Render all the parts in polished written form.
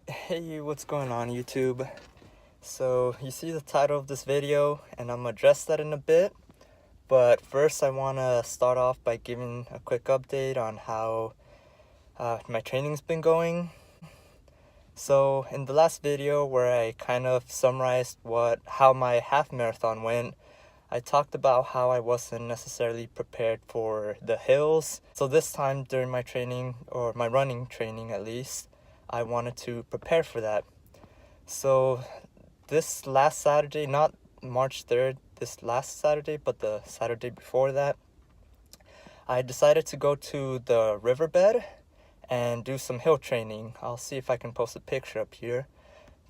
Hey, what's going on YouTube? So you see the title of this video and I'm gonna address that in a bit, but first I want to start off by giving a quick update on how my training's been going. So in the last video where I kind of summarized how my half marathon went, I talked about how I wasn't necessarily prepared for the hills. So this time during my training, or my running training at least, I wanted to prepare for that. So this last Saturday, not March 3rd, this last Saturday, but the Saturday before that, I decided to go to the riverbed and do some hill training. I'll see if I can post a picture up here.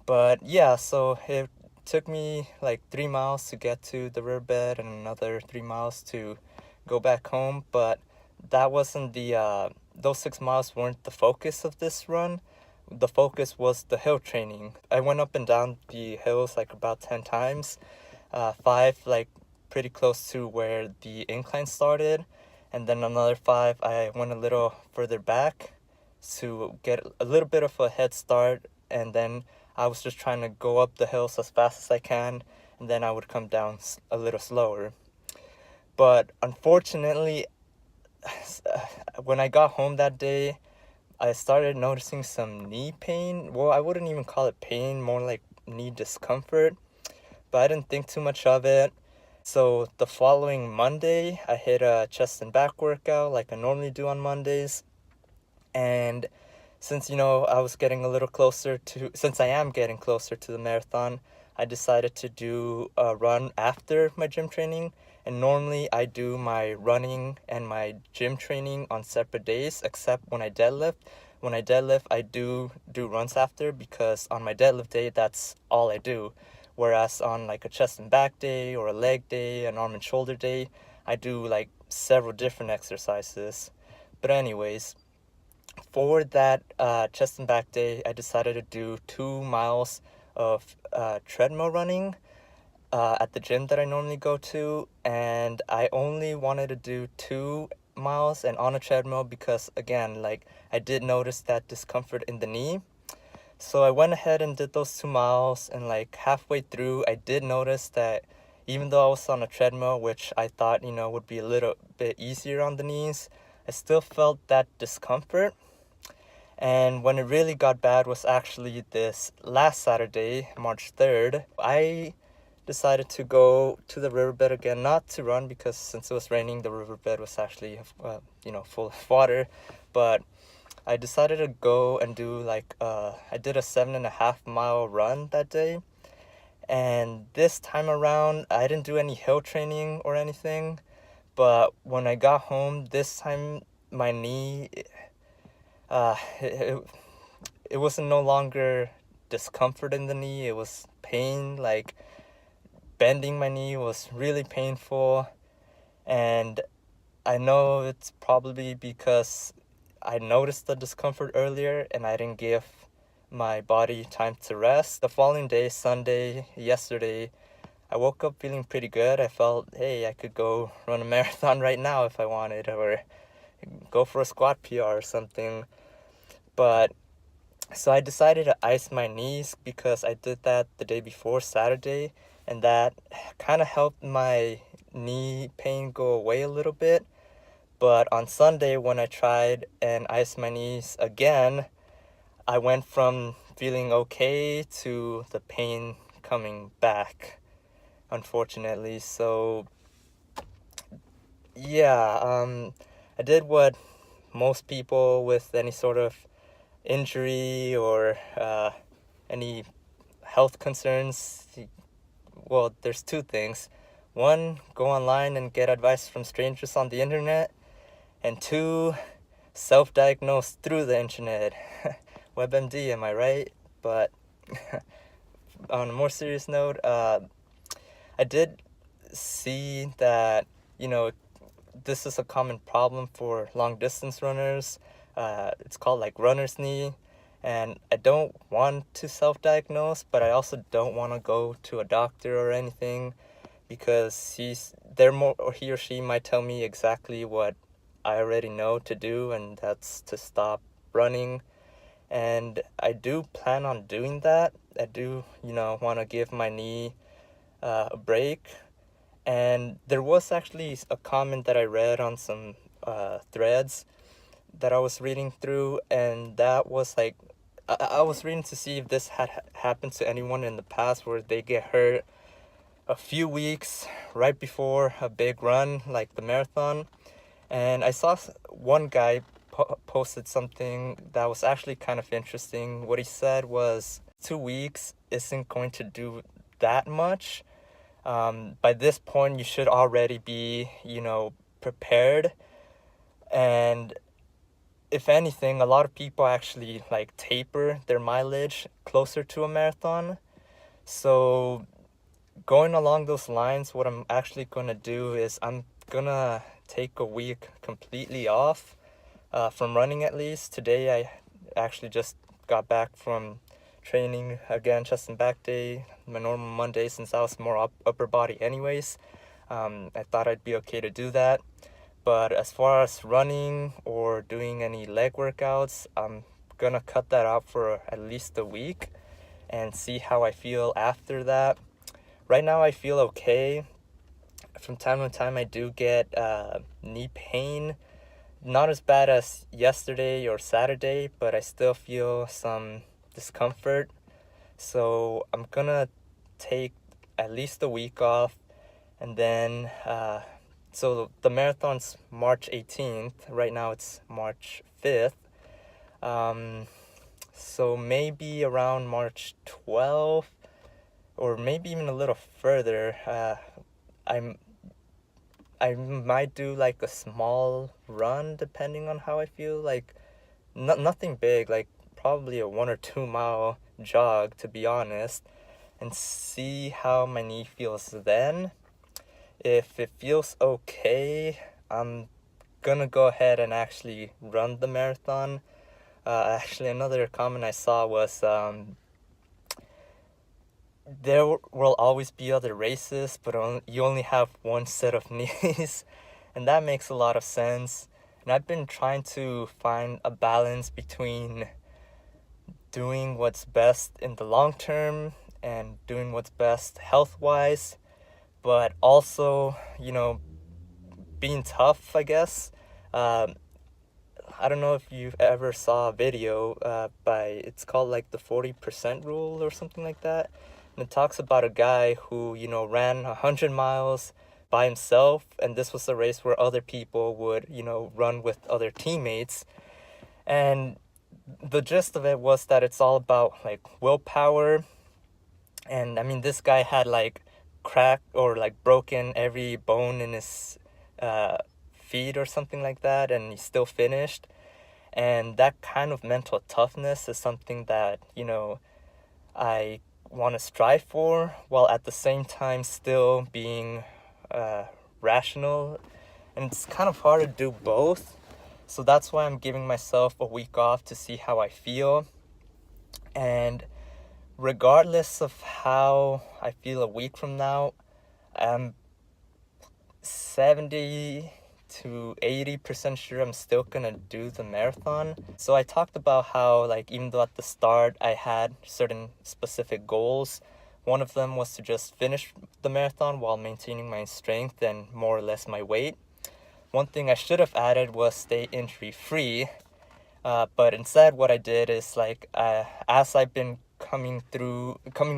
But yeah, so it took me like 3 miles to get to the riverbed and another 3 miles to go back home. But that wasn't those 6 miles weren't the focus of this run. The focus was the hill training. I went up and down the hills like about 10 times. 5 like pretty close to where the incline started. And then another 5 I went a little further back to get a little bit of a head start. And then I was just trying to go up the hills as fast as I can. And then I would come down a little slower. But unfortunately, when I got home that day, I started noticing some knee pain. Well, I wouldn't even call it pain, more like knee discomfort. But I didn't think too much of it. So the following Monday, I hit a chest and back workout like I normally do on Mondays. And since, I was getting a little closer since I am getting closer to the marathon, I decided to do a run after my gym training. And normally I do my running and my gym training on separate days, except when I deadlift. When I deadlift, I do runs after, because on my deadlift day, that's all I do. Whereas on like a chest and back day or a leg day, an arm and shoulder day, I do like several different exercises. But anyways, for that chest and back day, I decided to do 2 miles of treadmill running at the gym that I normally go to, and I only wanted to do 2 miles and on a treadmill because, again, like I did notice that discomfort in the knee. So I went ahead and did those 2 miles, and like halfway through, I did notice that even though I was on a treadmill, which I thought, would be a little bit easier on the knees, I still felt that discomfort. And when it really got bad was actually this last Saturday, March 3rd. I decided to go to the riverbed again, not to run, because since it was raining, the riverbed was actually, full of water. But I decided to go and do I did a 7.5 mile run that day. And this time around, I didn't do any hill training or anything. But when I got home, this time my knee, uh, it, it wasn't no longer discomfort in the knee. It was pain. Like bending my knee was really painful. And I know it's probably because I noticed the discomfort earlier and I didn't give my body time to rest. The following day, Sunday, yesterday, I woke up feeling pretty good. I felt, hey, I could go run a marathon right now if I wanted, or go for a squat PR or something. But so I decided to ice my knees because I did that the day before, Saturday, and that kind of helped my knee pain go away a little bit. But on Sunday, when I tried and iced my knees again, I went from feeling okay to the pain coming back, unfortunately. So yeah, I did what most people with any sort of injury or any health concerns, well, there's two things. One, go online and get advice from strangers on the internet. And two, self-diagnose through the internet. WebMD, am I right? But on a more serious note, I did see that, this is a common problem for long distance runners. It's called like runner's knee. And I don't want to self-diagnose, but I also don't want to go to a doctor or anything, because he or she might tell me exactly what I already know to do, and that's to stop running. and I do plan on doing that. I do, want to give my knee a break. And there was actually a comment that I read on some threads that I was reading through, and that was like, I was reading to see if this had happened to anyone in the past where they get hurt a few weeks right before a big run like the marathon. And I saw one guy posted something that was actually kind of interesting. What he said was 2 weeks isn't going to do that much. By this point, you should already be, prepared. And if anything, a lot of people actually like taper their mileage closer to a marathon. So going along those lines, what I'm actually going to do is I'm going to take a week completely off from running at least. Today I actually just got back from training again, chest and back day, my normal Monday, since I was more upper body anyways. I thought I'd be okay to do that. But as far as running or doing any leg workouts, I'm gonna cut that out for at least a week and see how I feel after that. Right now I feel okay. From time to time I do get knee pain. Not as bad as yesterday or Saturday, but I still feel some discomfort. So I'm gonna take at least a week off, and then so the marathon's March 18th. Right now it's March 5th. So maybe around March 12th, or maybe even a little further, I might do like a small run depending on how I feel. Like nothing big, like probably a 1 or 2 mile jog, to be honest, and see how my knee feels then. If it feels okay, I'm gonna go ahead and actually run the marathon. Actually, another comment I saw was there will always be other races, but you only have one set of knees, and that makes a lot of sense. And I've been trying to find a balance between doing what's best in the long term and doing what's best health-wise, but also, being tough, I guess. I don't know if you've ever saw a video it's called like the 40% rule or something like that. And it talks about a guy who, ran 100 miles by himself. And this was a race where other people would, run with other teammates. And the gist of it was that it's all about like willpower. And I mean, this guy had like cracked or like broken every bone in his feet or something like that, and he still finished. And that kind of mental toughness is something that, I want to strive for, while at the same time still being rational. And it's kind of hard to do both. So that's why I'm giving myself a week off to see how I feel. And regardless of how I feel a week from now, I'm 70 to 80% sure I'm still gonna do the marathon. So I talked about how, like, even though at the start I had certain specific goals, one of them was to just finish the marathon while maintaining my strength and more or less my weight. One thing I should have added was stay injury free, but instead what I did is, like, as I've been coming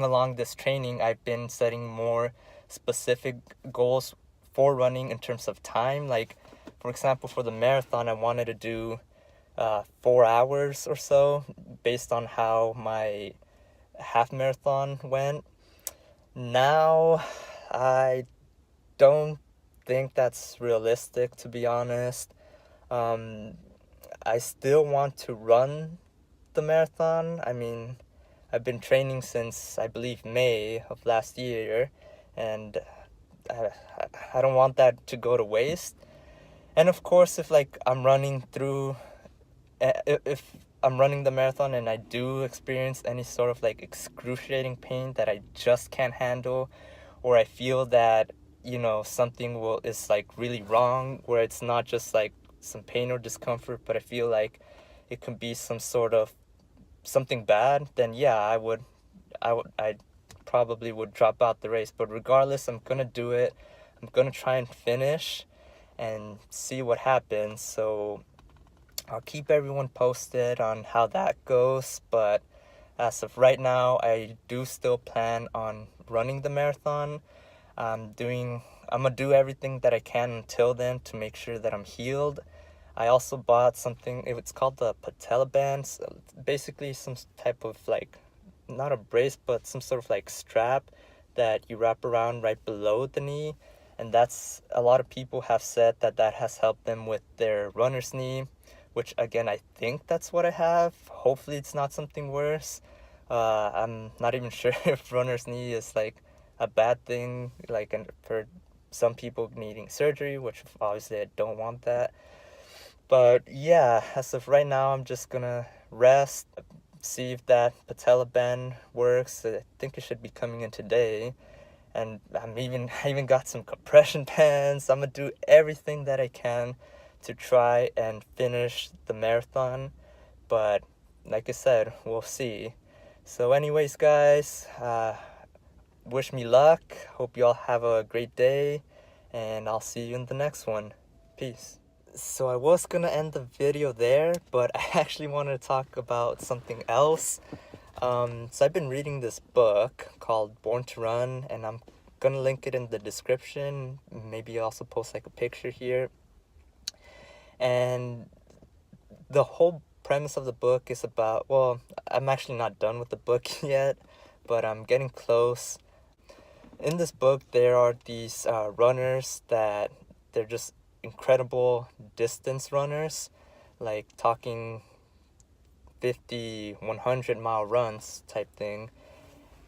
along this training, I've been setting more specific goals for running in terms of time. Like, for example, for the marathon, I wanted to do 4 hours or so based on how my half marathon went. Now, I don't think that's realistic, to be honest. I still want to run the marathon. I mean, I've been training since, I believe, May of last year, and I don't want that to go to waste. And of course, if like I'm running the marathon and I do experience any sort of like excruciating pain that I just can't handle, or I feel that, something is like really wrong, where it's not just like some pain or discomfort, but I feel like it can be some sort of something bad, then yeah, I probably would drop out the race. But regardless, I'm gonna do it. I'm gonna try and finish and see what happens. So I'll keep everyone posted on how that goes. But as of right now, I do still plan on running the marathon. I'm gonna do everything that I can until then to make sure that I'm healed. I also bought something, it's called the Patella Band. So basically some type of like, not a brace, but some sort of like strap that you wrap around right below the knee. And that's, a lot of people have said that that has helped them with their runner's knee, which again, I think that's what I have. Hopefully it's not something worse. I'm not even sure if runner's knee is like a bad thing, like, and for some people needing surgery, which obviously I don't want that. But yeah, as of right now, I'm just gonna rest, see if that patella band works. I think it should be coming in today. And I even got some compression bands. I'm gonna do everything that I can to try and finish the marathon. But like I said, we'll see. So anyways, guys, wish me luck. Hope y'all have a great day, and I'll see you in the next one. Peace. So I was gonna end the video there, but I actually wanted to talk about something else. So I've been reading this book called Born to Run, and I'm gonna link it in the description. Maybe also post like a picture here. And the whole premise of the book is about, well, I'm actually not done with the book yet, but I'm getting close. In this book, there are these runners that they're just incredible distance runners, like talking 50, 100-mile runs type thing.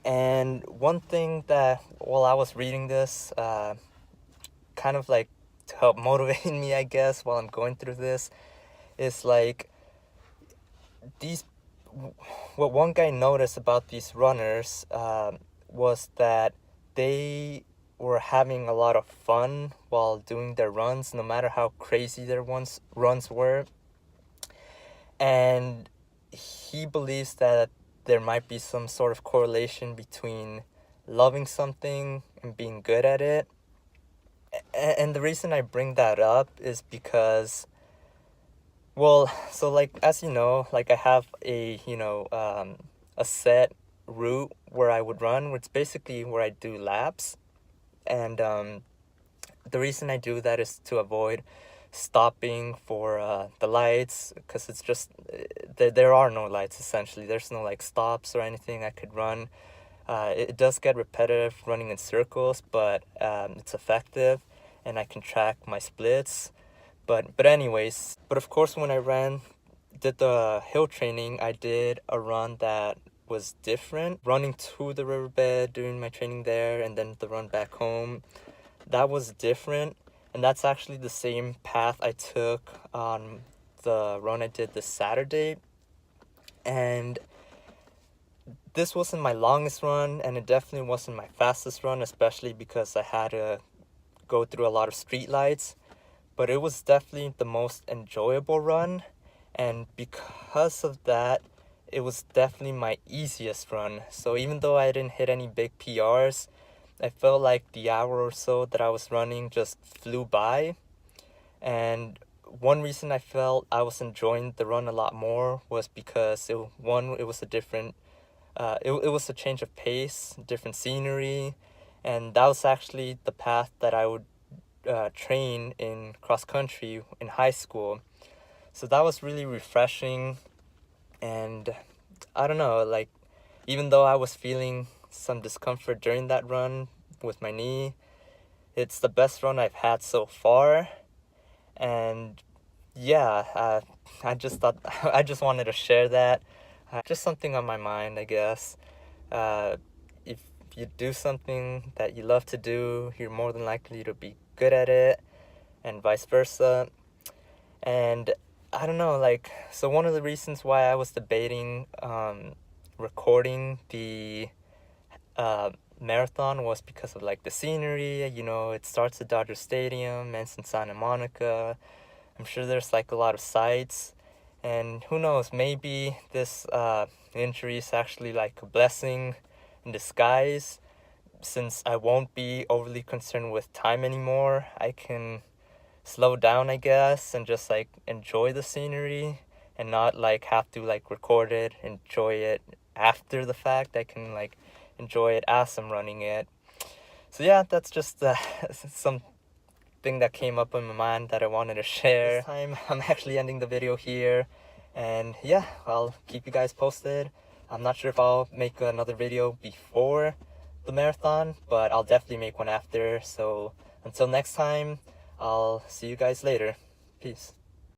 And one thing that, while I was reading this, kind of like to help motivate me, I guess, while I'm going through this, is like these. What one guy noticed about these runners was that they were having a lot of fun while doing their runs, no matter how crazy their runs were. And he believes that there might be some sort of correlation between loving something and being good at it. And the reason I bring that up is because, well, so like, as you know, like I have a set route where I would run, which is basically where I do laps. And the reason I do that is to avoid stopping for the lights, because it's just, there are no lights essentially. There's no like stops or anything I could run. It does get repetitive running in circles, but it's effective, and I can track my splits. But anyways, but of course when I did the hill training, I did a run that was different. Running to the riverbed, doing my training there, and then the run back home, that was different. And that's actually the same path I took on the run I did this Saturday. And this wasn't my longest run, and it definitely wasn't my fastest run, especially because I had to go through a lot of street lights. But it was definitely the most enjoyable run, and because of that, it was definitely my easiest run. So even though I didn't hit any big PRs, I felt like the hour or so that I was running just flew by. And one reason I felt I was enjoying the run a lot more was because it was a different, it was a change of pace, different scenery, and that was actually the path that I would train in cross country in high school. So that was really refreshing. And I don't know, like, even though I was feeling some discomfort during that run with my knee, it's the best run I've had so far. And yeah, I just thought, I just wanted to share that. Just something on my mind, I guess. If you do something that you love to do, you're more than likely to be good at it, and vice versa. And I don't know, like, so one of the reasons why I was debating recording the marathon was because of like the scenery. It starts at Dodger Stadium, ends in Santa Monica. I'm sure there's like a lot of sights, And who knows, maybe this injury is actually like a blessing in disguise. Since I won't be overly concerned with time anymore, I can slow down, I guess, and just like enjoy the scenery and not like have to like record it, enjoy it after the fact. I can like enjoy it as I'm running it. So yeah, that's just something that came up in my mind that I wanted to share. This time I'm actually ending the video here, and yeah, I'll keep you guys posted. I'm not sure if I'll make another video before the marathon, but I'll definitely make one after. So until next time, I'll see you guys later. Peace.